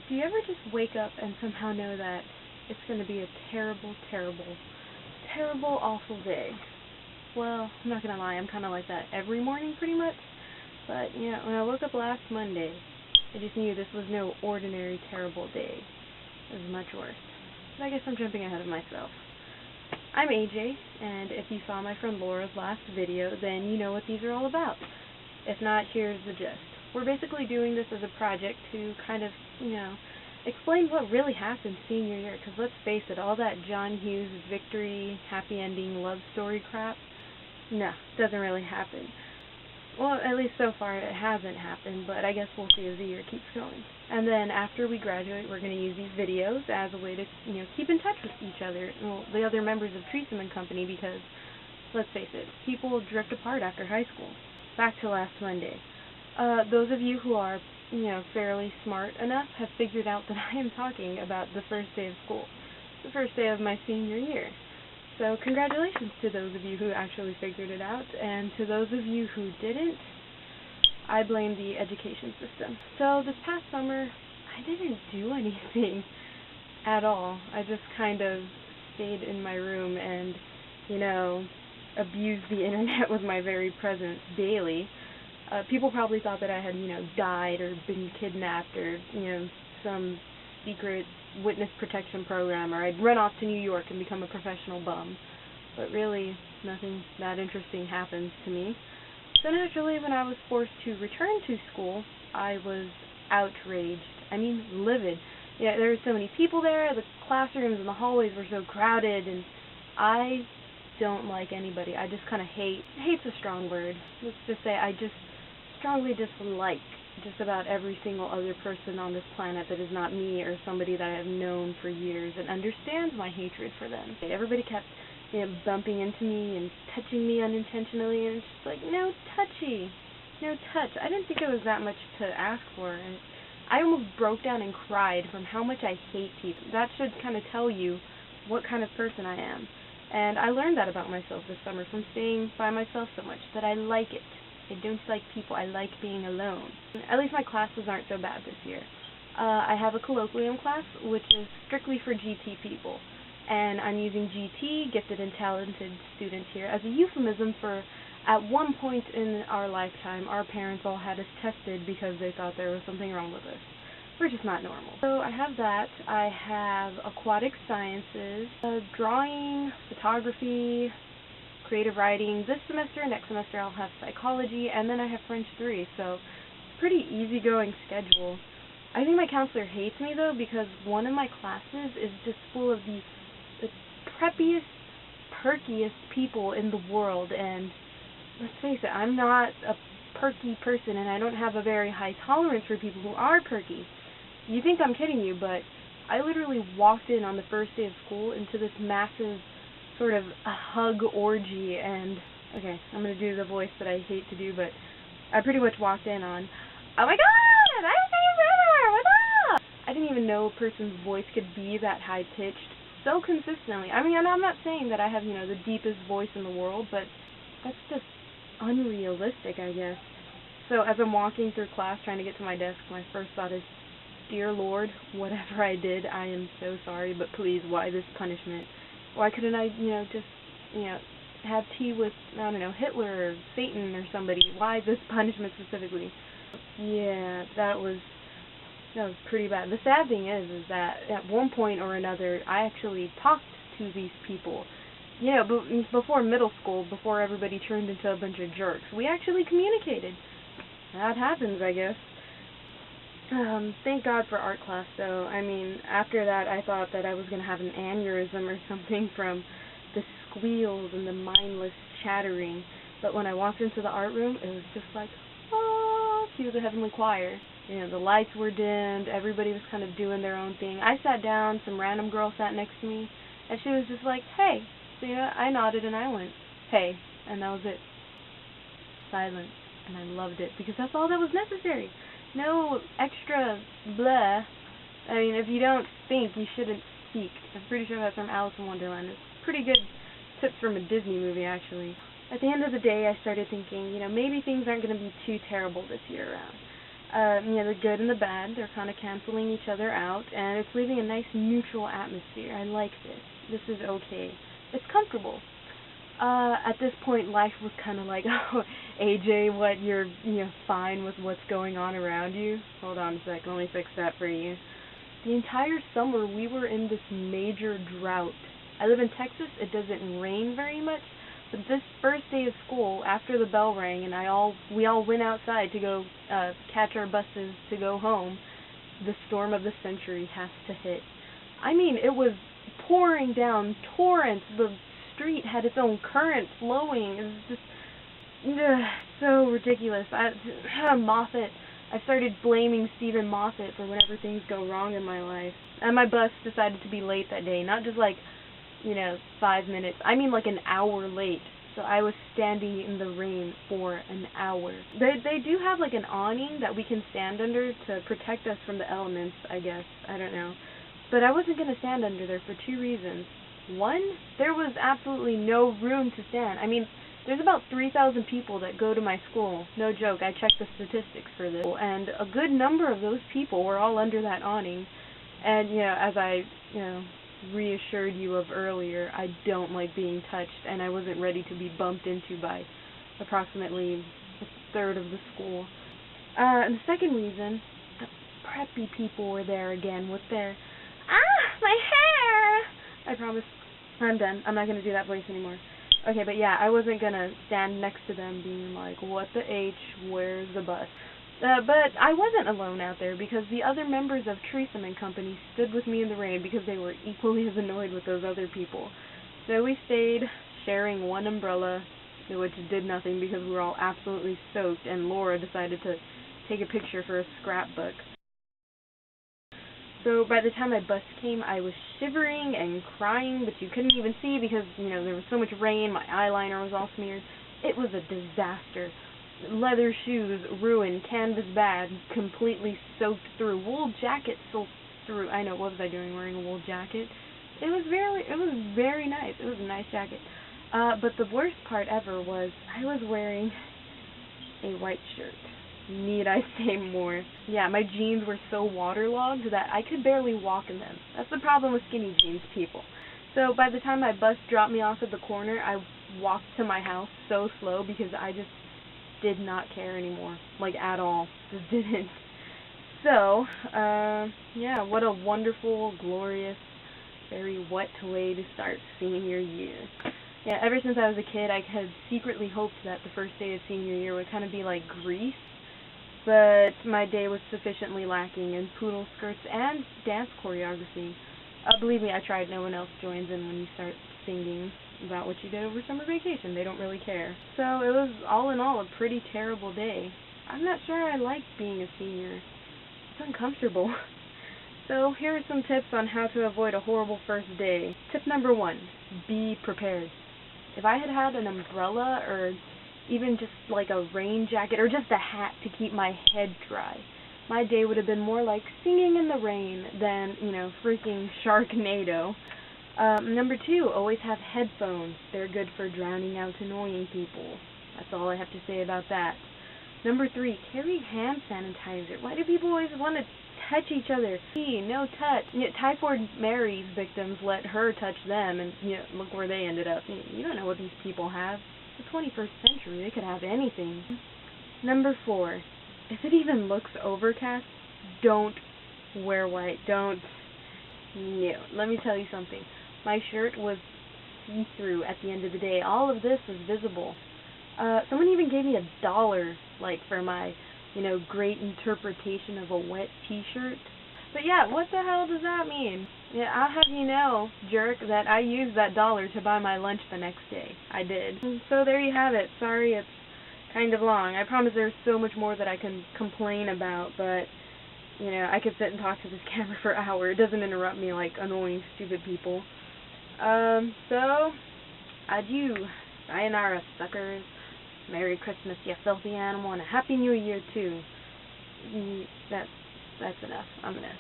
Do you ever just wake up and somehow know that it's going to be a terrible, terrible, terrible, awful day? Well, I'm not going to lie, I'm kind of like that every morning pretty much. But, when I woke up last Monday, I just knew this was no ordinary, terrible day. It was much worse. But I guess I'm jumping ahead of myself. I'm AJ, and if you saw my friend Laura's last video, then you know what these are all about. If not, here's the gist. We're basically doing this as a project to kind of, explain what really happened senior year, because let's face it, all that John Hughes victory, happy ending, love story crap, no, doesn't really happen. Well, at least so far it hasn't happened, but I guess we'll see as the year keeps going. And then after we graduate, we're going to use these videos as a way to, keep in touch with each other, the other members of Treesome and Company, because, let's face it, people drift apart after high school. Back to last Monday. Those of you who are, fairly smart enough have figured out that I am talking about the first day of school, the first day of my senior year. So congratulations to those of you who actually figured it out, and to those of you who didn't, I blame the education system. So this past summer, I didn't do anything at all. I just kind of stayed in my room and, abused the internet with my very presence daily. People probably thought that I had, died or been kidnapped or, some secret witness protection program, or I'd run off to New York and become a professional bum. But really, nothing that interesting happens to me. So naturally, when I was forced to return to school, I was outraged. I mean, livid. Yeah, there were so many people there, the classrooms and the hallways were so crowded, and I don't like anybody. I just kind of hate's a strong word. Let's just say I just strongly dislike just about every single other person on this planet that is not me or somebody that I have known for years and understands my hatred for them. Everybody kept, bumping into me and touching me unintentionally, and it's just like, no touchy, no touch. I didn't think it was that much to ask for, and I almost broke down and cried from how much I hate people. That should kind of tell you what kind of person I am. And I learned that about myself this summer from staying by myself so much, that I like it. I don't like people. I like being alone. At least my classes aren't so bad this year. I have a colloquium class, which is strictly for GT people. And I'm using GT, gifted and talented students here, as a euphemism for, at one point in our lifetime, our parents all had us tested because they thought there was something wrong with us. We're just not normal. So I have that. I have aquatic sciences, drawing, photography, creative writing. This semester, next semester I'll have psychology, and then I have French 3, so pretty easygoing schedule. I think my counselor hates me though, because one of my classes is just full of the preppiest, perkiest people in the world, and let's face it, I'm not a perky person, and I don't have a very high tolerance for people who are perky. You think I'm kidding you, but I literally walked in on the first day of school into this massive sort of a hug orgy, and, okay, I'm going to do the voice that I hate to do, but I pretty much walked in on, oh my god, I'm your brother, what's up? I didn't even know a person's voice could be that high-pitched so consistently. I mean, I'm not saying that I have, the deepest voice in the world, but that's just unrealistic, I guess. So as I'm walking through class trying to get to my desk, my first thought is, dear Lord, whatever I did, I am so sorry, but please, why this punishment? Why couldn't I, just, have tea with, I don't know, Hitler or Satan or somebody? Why this punishment specifically? Yeah, that was pretty bad. The sad thing is that at one point or another, I actually talked to these people. But before middle school, before everybody turned into a bunch of jerks, we actually communicated. That happens, I guess. Thank God for art class, though. I mean, after that, I thought that I was going to have an aneurysm or something from the squeals and the mindless chattering. But when I walked into the art room, it was just like, oh, cue the heavenly choir. The lights were dimmed, everybody was kind of doing their own thing. I sat down, some random girl sat next to me, and she was just like, hey. So, I nodded and I went, hey, and that was it. Silence. And I loved it, because that's all that was necessary. No extra blah. I mean, if you don't think, you shouldn't speak. I'm pretty sure that's from Alice in Wonderland. It's pretty good tips from a Disney movie, actually. At the end of the day, I started thinking, maybe things aren't going to be too terrible this year around. The good and the bad, they're kind of canceling each other out, and it's leaving a nice neutral atmosphere. I like this. This is okay. It's comfortable. At this point, life was kind of like, oh, AJ, what, you're, fine with what's going on around you? Hold on a sec, let me fix that for you. The entire summer, we were in this major drought. I live in Texas. It doesn't rain very much, but this first day of school, after the bell rang and we all went outside to go catch our buses to go home, the storm of the century has to hit. I mean, it was pouring down torrents. The street had its own current flowing. It was just so ridiculous. Moffat. I started blaming Stephen Moffat for whenever things go wrong in my life. And my bus decided to be late that day. Not just 5 minutes. I mean like an hour late. So I was standing in the rain for an hour. They do have an awning that we can stand under to protect us from the elements, I guess. I don't know. But I wasn't going to stand under there for two reasons. One, there was absolutely no room to stand. I mean, there's about 3,000 people that go to my school. No joke, I checked the statistics for this. And a good number of those people were all under that awning. And, as I, reassured you of earlier, I don't like being touched, and I wasn't ready to be bumped into by approximately a third of the school. And the second reason, the preppy people were there again with their, my hair! I promise. I'm done. I'm not going to do that voice anymore. Okay, but yeah, I wasn't going to stand next to them being like, what the H, where's the bus? But I wasn't alone out there because the other members of Treesome and Company stood with me in the rain because they were equally as annoyed with those other people. So we stayed sharing one umbrella, which did nothing because we were all absolutely soaked, and Laura decided to take a picture for a scrapbook. So by the time my bus came, I was shivering and crying, but you couldn't even see because, there was so much rain, my eyeliner was all smeared. It was a disaster. Leather shoes ruined, canvas bag completely soaked through, wool jacket soaked through. I know, what was I doing wearing a wool jacket? It was very nice. It was a nice jacket. But the worst part ever was I was wearing a white shirt. Need I say more? Yeah, my jeans were so waterlogged that I could barely walk in them. That's the problem with skinny jeans, people. So by the time my bus dropped me off at the corner, I walked to my house so slow because I just did not care anymore. At all. Just didn't. So, yeah, what a wonderful, glorious, very wet way to start senior year. Yeah, ever since I was a kid, I had secretly hoped that the first day of senior year would kind of be like Grease, but my day was sufficiently lacking in poodle skirts and dance choreography. Believe me, I tried. No one else joins in when you start singing about what you did over summer vacation. They don't really care. So it was, all in all, a pretty terrible day. I'm not sure I like being a senior. It's uncomfortable. So here are some tips on how to avoid a horrible first day. Tip number 1, be prepared. If I had had an umbrella or even just a rain jacket or just a hat to keep my head dry, my day would have been more like singing in the rain than, freaking Sharknado. Number 2, always have headphones. They're good for drowning out annoying people. That's all I have to say about that. Number 3, carry hand sanitizer. Why do people always want to touch each other? No touch. Typhoid Mary's victims let her touch them, and look where they ended up. You don't know what these people have. It's the 21st century. They could have anything. Number 4, if it even looks overcast, don't wear white. Don't. No. Let me tell you something. My shirt was see-through at the end of the day. All of this was visible. Someone even gave me $1, for my, great interpretation of a wet t-shirt. But yeah, what the hell does that mean? Yeah, I'll have you know, jerk, that I used that $1 to buy my lunch the next day. I did. So there you have it. Sorry it's kind of long. I promise there's so much more that I can complain about, but, I could sit and talk to this camera for hours. It doesn't interrupt me like annoying, stupid people. So, adieu. Sayonara, suckers. Merry Christmas, you filthy animal, and a Happy New Year, too. That's enough. I'm gonna